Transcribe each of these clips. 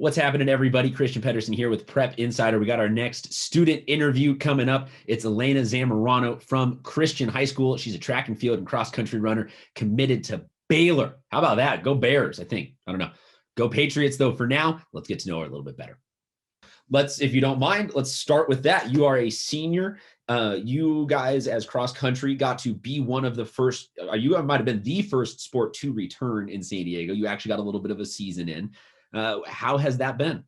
What's happening, everybody? Christian Pedersen here with Prep Insider. We got our next student interview coming up. It's Alaina Zamorano from Christian High School. She's a track and field and cross-country runner committed to Baylor. How about that? Go Bears, I think. I don't know. Go Patriots, though. For now, let's get to know her a little bit better. If you don't mind, let's start with that. You are a senior. You guys, as cross-country, got to be one of the first, you might have been the first sport to return in San Diego. You actually got a little bit of a season in. How has that been?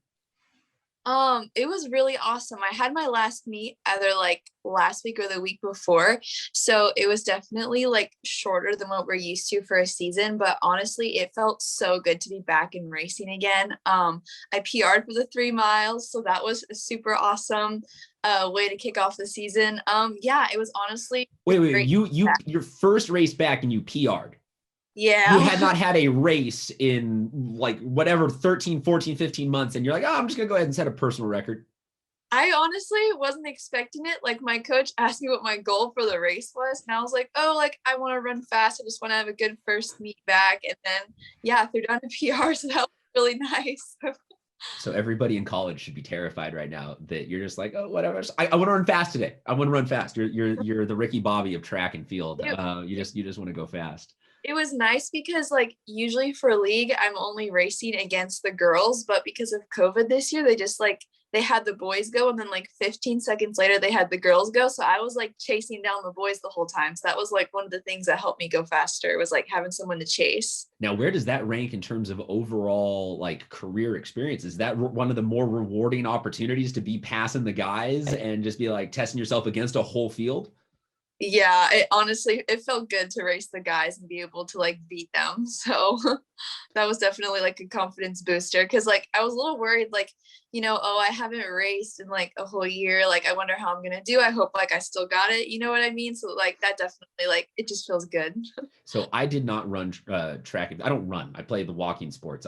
It was really awesome. I had my last meet either like last week or the week before. So it was definitely like shorter than what we're used to for a season, but honestly, it felt so good to be back in racing again. I PR'd for the 3 miles, so that was a super awesome way to kick off the season. Yeah, it was honestly wait, your first race back and you PR'd. Yeah. You had not had a race in like whatever 13, 14, 15 months. And you're like, oh, I'm just going to go ahead and set a personal record. I honestly wasn't expecting it. Like my coach asked me what my goal for the race was. And I was like, oh, like I want to run fast. I just want to have a good first meet back. And then, yeah, threw down a PR. So that was really nice. So everybody in college should be terrified right now that you're just like, oh, whatever. I want to run fast today. I want to run fast. You're the Ricky Bobby of track and field. You just want to go fast. It was nice because like usually for league, I'm only racing against the girls, but because of COVID this year, they had the boys go and then like 15 seconds later they had the girls go. So I was like chasing down the boys the whole time. So that was like one of the things that helped me go faster, was like having someone to chase. Now, where does that rank in terms of overall like career experience? Is that one of the more rewarding opportunities to be passing the guys and just be like testing yourself against a whole field? Yeah, it felt good to race the guys and be able to like beat them. So that was definitely like a confidence booster, because like I was a little worried, like, oh, I haven't raced in like a whole year, like I wonder how I'm gonna do. I hope like I still got it, you know what I mean? So like that definitely, like, it just feels good. So I did not run track. I don't run. I play the walking sports.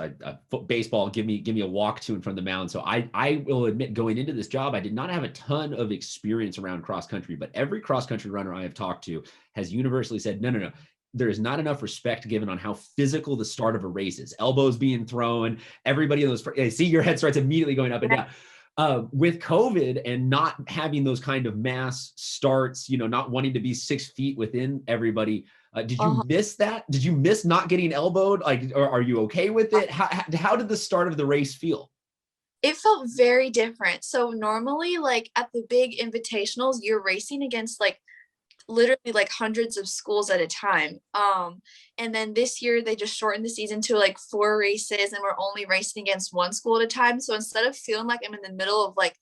Baseball, give me a walk to and from the mound. So I will admit, going into this job, I did not have a ton of experience around cross country, but every cross country runner I have talked to has universally said, no. There is not enough respect given on how physical the start of a race is. Elbows being thrown, everybody in those, see your head starts immediately going up and down. With COVID and not having those kind of mass starts, not wanting to be 6 feet within everybody, did you miss that? Did you miss not getting elbowed? Like, or are you okay with it? How did the start of the race feel? It felt very different. So normally, like at the big invitationals, you're racing against like literally like hundreds of schools at a time. And then this year they just shortened the season to like 4 races, and we're only racing against 1 school at a time. So instead of feeling like I'm in the middle of like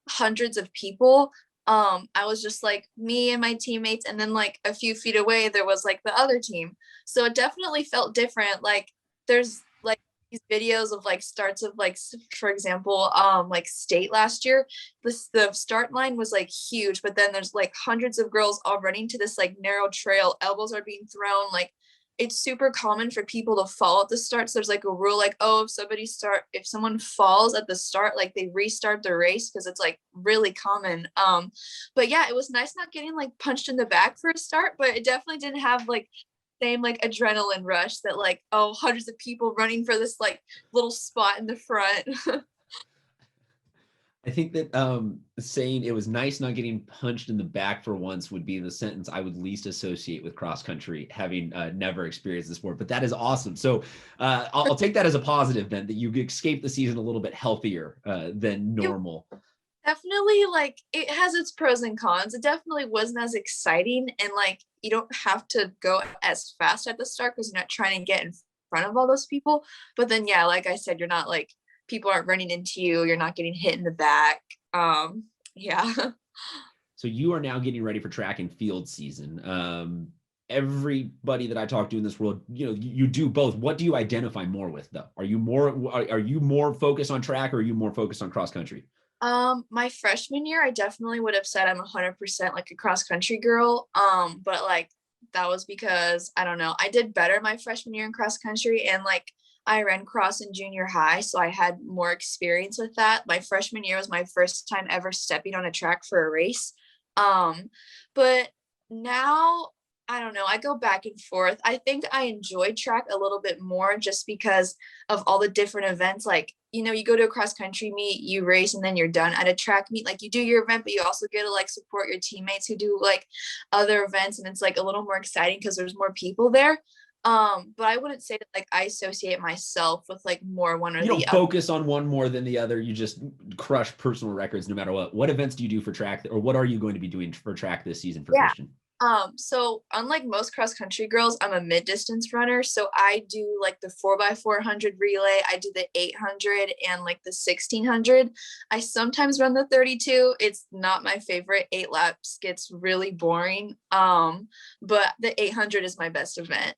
hundreds of people, I was just like me and my teammates, and then like a few feet away there was like the other team. So it definitely felt different. Like there's like these videos of like starts of like, for example, like state last year, the start line was like huge, but then there's like hundreds of girls all running to this like narrow trail, elbows are being thrown. Like it's super common for people to fall at the start. So there's like a rule, like, oh, if someone falls at the start, like they restart the race, because it's like really common. But yeah, it was nice not getting like punched in the back for a start, but it definitely didn't have like same like adrenaline rush that like, oh, hundreds of people running for this like little spot in the front. I think that saying it was nice not getting punched in the back for once would be the sentence I would least associate with cross country, having never experienced the sport. But that is awesome. So I'll take that as a positive then, that you escaped the season a little bit healthier than normal. Definitely, like it has its pros and cons. It definitely wasn't as exciting, and like you don't have to go as fast at the start because you're not trying to get in front of all those people. But then yeah, like I said, you're not like, people aren't running into you, you're not getting hit in the back. Yeah. So you are now getting ready for track and field season. Everybody that I talk to in this world, you do both. What do you identify more with though? Are you more focused on track, or are you more focused on cross country? My freshman year, I definitely would have said I'm 100% like a cross country girl. But like that was because I don't know, I did better my freshman year in cross country, and like I ran cross in junior high, so I had more experience with that. My freshman year was my first time ever stepping on a track for a race. But now I don't know, I go back and forth. I think I enjoy track a little bit more just because of all the different events. Like you go to a cross country meet, you race, and then you're done. At a track meet, like you do your event, but you also get to like support your teammates who do like other events, and it's like a little more exciting because there's more people there. But I wouldn't say that like I associate myself with like more one or You the don't other. focus on one more than the other. You just crush personal records no matter what. What events do you do for track, or what are you going to be doing for track this season for Yeah. Christian? So unlike most cross country girls, I'm a mid distance runner. So I do like the 4x400 relay. I do the 800 and like the 1600. I sometimes run the 32. It's not my favorite. 8 laps gets really boring. But the 800 is my best event.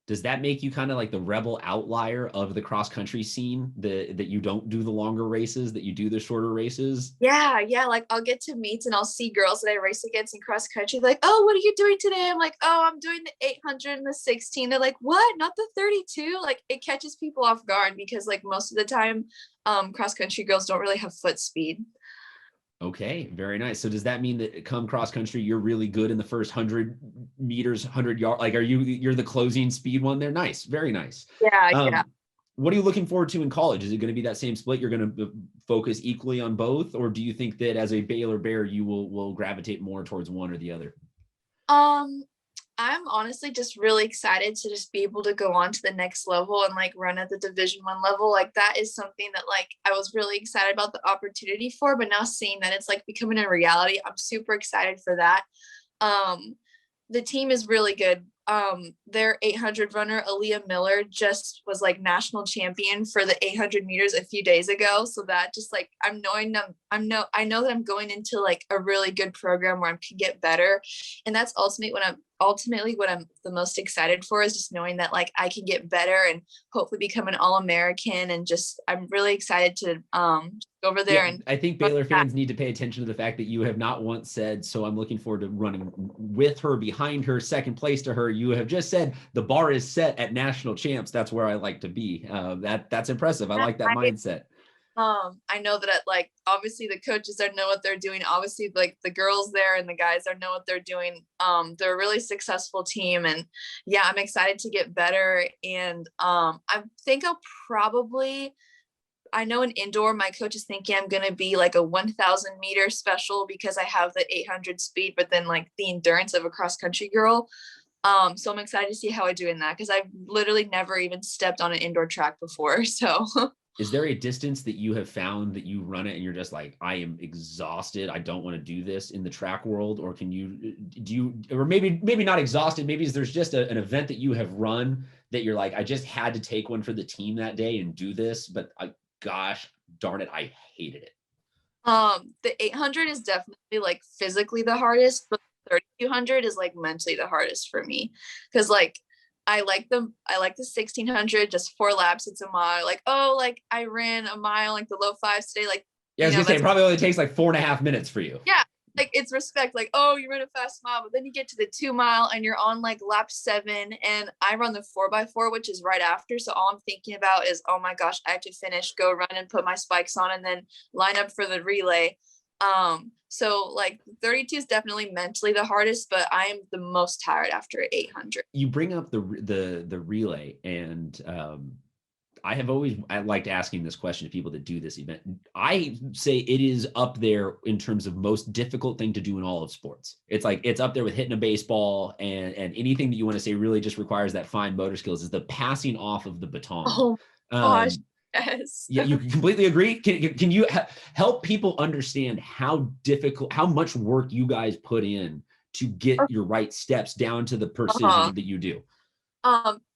Does that make you kind of like the rebel outlier of the cross country scene, that you don't do the longer races, that you do the shorter races? Yeah. Like I'll get to meets and I'll see girls that I race against in cross country. Like, oh, what are you doing today? I'm like, oh, I'm doing the 800 and the 16. They're like, what? Not the 32? Like it catches people off guard because like most of the time, cross country girls don't really have foot speed. Okay, very nice. So does that mean that come cross country, you're really good in the first 100 meters, 100 yard? Like, you're the closing speed one there? Nice, very nice. Yeah. What are you looking forward to in college? Is it going to be that same split? You're going to focus equally on both, or do you think that as a Baylor Bear, you will gravitate more towards one or the other? Um, I'm honestly just really excited to just be able to go on to the next level and like run at the Division 1 level. Like that is something that like I was really excited about the opportunity for, but now seeing that it's like becoming a reality, I'm super excited for that. Um, the team is really good. Their 800 runner, Aaliyah Miller, just was like national champion for the 800 meters a few days ago. So that just like I know that I'm going into like a really good program where I can get better, and that's ultimately what I'm the most excited for is just knowing that like I can get better and hopefully become an All-American, and just I'm really excited to go over there Yeah, and I think Baylor fans need to pay attention to the fact that you have not once said, so I'm looking forward to running with her, behind her, second place to her. You have just said the bar is set at national champs. That's where I like to be. That's impressive. I like that mindset. I know that like obviously the coaches there know what they're doing. Obviously, like the girls there and the guys there know what they're doing. They're a really successful team, and yeah, I'm excited to get better. And I think I know in indoor, my coach is thinking I'm gonna be like a 1,000 meter special because I have the 800 speed, but then like the endurance of a cross country girl. So I'm excited to see how I do in that because I've literally never even stepped on an indoor track before. So Is there a distance that you have found that you run it and you're just like, I am exhausted, I don't want to do this in the track world? Or or maybe not exhausted, maybe there's just an event that you have run that you're like, I just had to take one for the team that day and do this, but gosh darn it, I hated it. the 800 is definitely like physically the hardest, but 3,200 is like mentally the hardest for me because like I like the 1600, just 4 laps, it's a mile. Like, oh, like I ran a mile like the low fives today, like Yeah, I was gonna say it probably only takes like 4.5 minutes for you. yeah, like it's respect, like, oh, you ran a fast mile, but then you get to the 2 mile and you're on like lap 7, and I run the 4x4, which is right after. So all I'm thinking about is, oh my gosh, I have to finish, go run and put my spikes on and then line up for the relay. So like 32 is definitely mentally the hardest, but I'm the most tired after 800. You bring up the relay, and I liked asking this question to people that do this event. I say it is up there in terms of most difficult thing to do in all of sports. It's like it's up there with hitting a baseball, and anything that you want to say really just requires that fine motor skills is the passing off of the baton. Oh gosh, yes. Yeah, you completely agree. Can you help people understand how difficult, how much work you guys put in to get your right steps down to the precision that you do?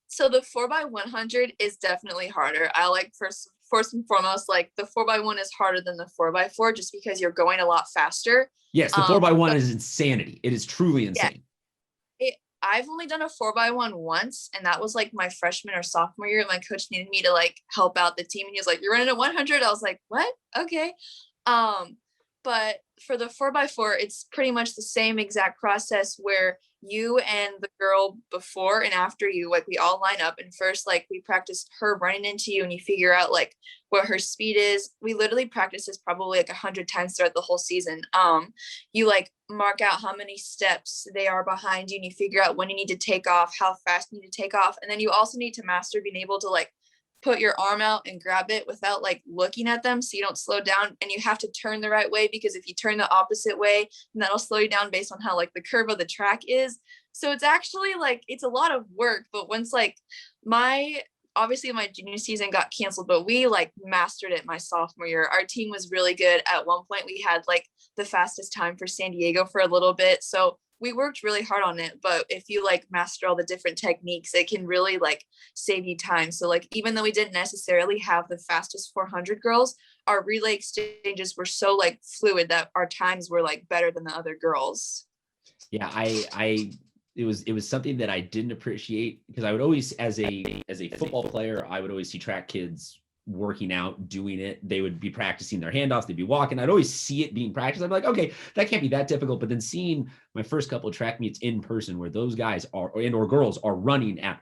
So the 4x100 is definitely harder. I like first and foremost, like the 4x1 is harder than the 4x4 just because you're going a lot faster. Yes, the 4x1 is insanity. It is truly insane. I've only done a 4x1 once, and that was like my freshman or sophomore year. My coach needed me to like help out the team, and he was like, "You're running a 100." I was like, "What? Okay." But for the 4x4, it's pretty much the same exact process where you and the girl before and after you, like we all line up, and first like we practice her running into you and you figure out like what her speed is. We literally practice this probably like 100 times throughout the whole season. You like mark out how many steps they are behind you, and you figure out when you need to take off, how fast you need to take off, and then you also need to master being able to like put your arm out and grab it without like looking at them, so you don't slow down, and you have to turn the right way, because if you turn the opposite way, then that'll slow you down based on how like the curve of the track is. So it's actually like it's a lot of work, but once like my obviously my junior season got canceled, but we like mastered it my sophomore year. Our team was really good. At one point we had like the fastest time for San Diego for a little bit. So we worked really hard on it, but if you like master all the different techniques, it can really like save you time. So like even though we didn't necessarily have the fastest 400 girls, our relay exchanges were so like fluid that our times were like better than the other girls. Yeah, it was something that I didn't appreciate, because I would always, as a football player, I would always see track kids working out, doing it. They would be practicing their handoffs, they'd be walking. I'd always see it being practiced. I'd be like, okay, that can't be that difficult. But then seeing my first couple of track meets in person, where those guys are, or girls are running at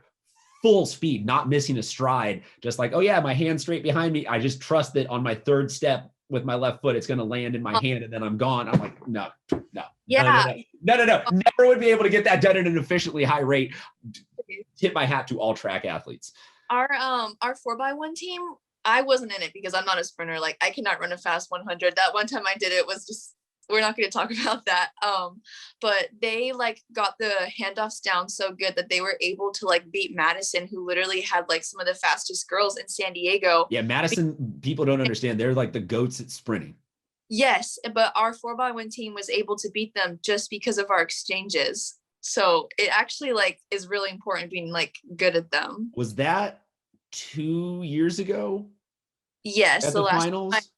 full speed, not missing a stride, just like, oh yeah, my hand straight behind me. I just trust that on my third step with my left foot, it's going to land in my hand and then I'm gone. I'm like, no. Yeah. Never would be able to get that done at an efficiently high rate. Tip my hat to all track athletes. Our 4x1 team, I wasn't in it because I'm not a sprinter. Like I cannot run a fast 100. That one time I did it was just, we're not going to talk about that. But they like got the handoffs down so good that they were able to like beat Madison, who literally had like some of the fastest girls in San Diego. Yeah, Madison, people don't understand. They're like the goats at sprinting. Yes, but our 4x1 team was able to beat them just because of our exchanges. So it actually like is really important being like good at them. Was that 2 years ago? Yes, At the finals?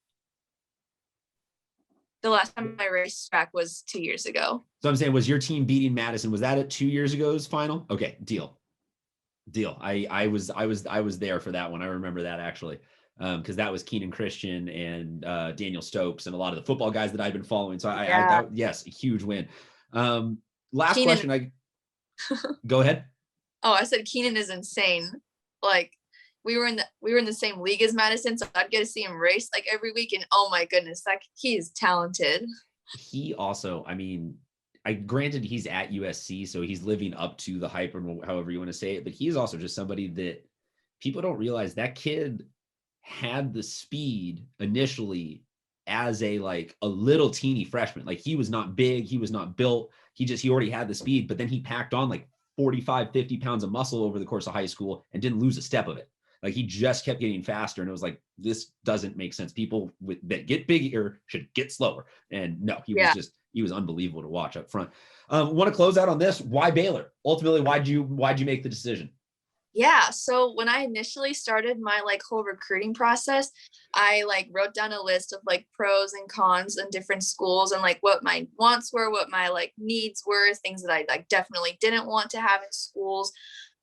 The last time I raced track was 2 years ago. So I'm saying, was your team beating Madison? Was that at 2 years ago's final? Okay, deal. I was there for that one. I remember that actually, because that was Keenan Christian and Daniel Stokes and a lot of the football guys that I've been following. So yes, a huge win. Last Keenan, question. Go ahead. Oh, I said Keenan is insane. Like we were in the same league as Madison, so I'd get to see him race like every week, and oh my goodness, like he is talented. He also, I mean, granted he's at USC, so he's living up to the hype, or however you want to say it, but he's also just somebody that people don't realize. That kid had the speed initially as a little teeny freshman. Like he was not big, he was not built, he already had the speed, but then he packed on like 45, 50 pounds of muscle over the course of high school and didn't lose a step of it. Like he just kept getting faster, and it was like, this doesn't make sense. People that get bigger should get slower. And no, he was unbelievable to watch up front. Want to close out on this? Why Baylor? Ultimately, why'd you make the decision? Yeah, so when I initially started my like whole recruiting process, I like wrote down a list of like pros and cons in different schools, and like what my wants were, what my like needs were, things that I like definitely didn't want to have in schools.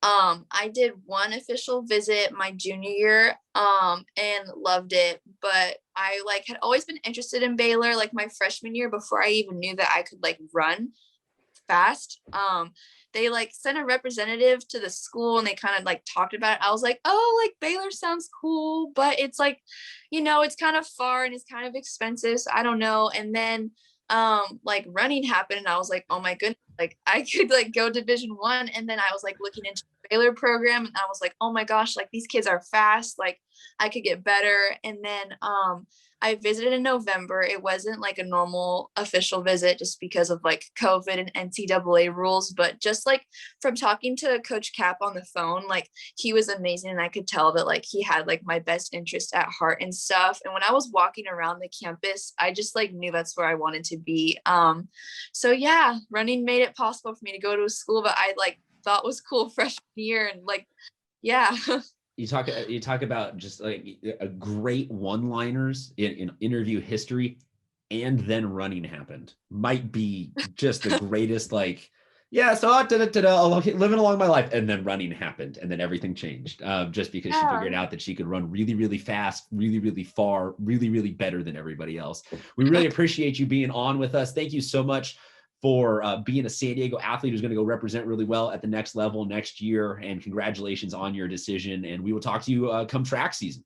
I did one official visit my junior year, and loved it, but I like had always been interested in Baylor like my freshman year before I even knew that I could like run fast. They like sent a representative to the school and they kind of like talked about it. I was like, oh, like Baylor sounds cool, but it's like, it's kind of far and it's kind of expensive, so I don't know. And then like running happened, and I was like, oh my goodness, like I could like go Division 1. And then I was like looking into the Baylor program, and I was like, oh my gosh, like these kids are fast, like I could get better. And then I visited in November. It wasn't like a normal official visit just because of like COVID and NCAA rules, but just like from talking to Coach Cap on the phone, like he was amazing, and I could tell that like he had like my best interest at heart and stuff. And when I was walking around the campus, I just like knew that's where I wanted to be. So yeah, running made it possible for me to go to a school that I like thought was cool freshman year, and like yeah. You talk about just like a great one-liners in interview history, and then running happened. Might be just the greatest, like, yeah, so living along my life, and then running happened, and then everything changed. Just because she figured out that she could run really, really fast, really, really far, really, really better than everybody else. We really appreciate you being on with us. Thank you so much for being a San Diego athlete who's going to go represent really well at the next level next year. And congratulations on your decision. And we will talk to you come track season.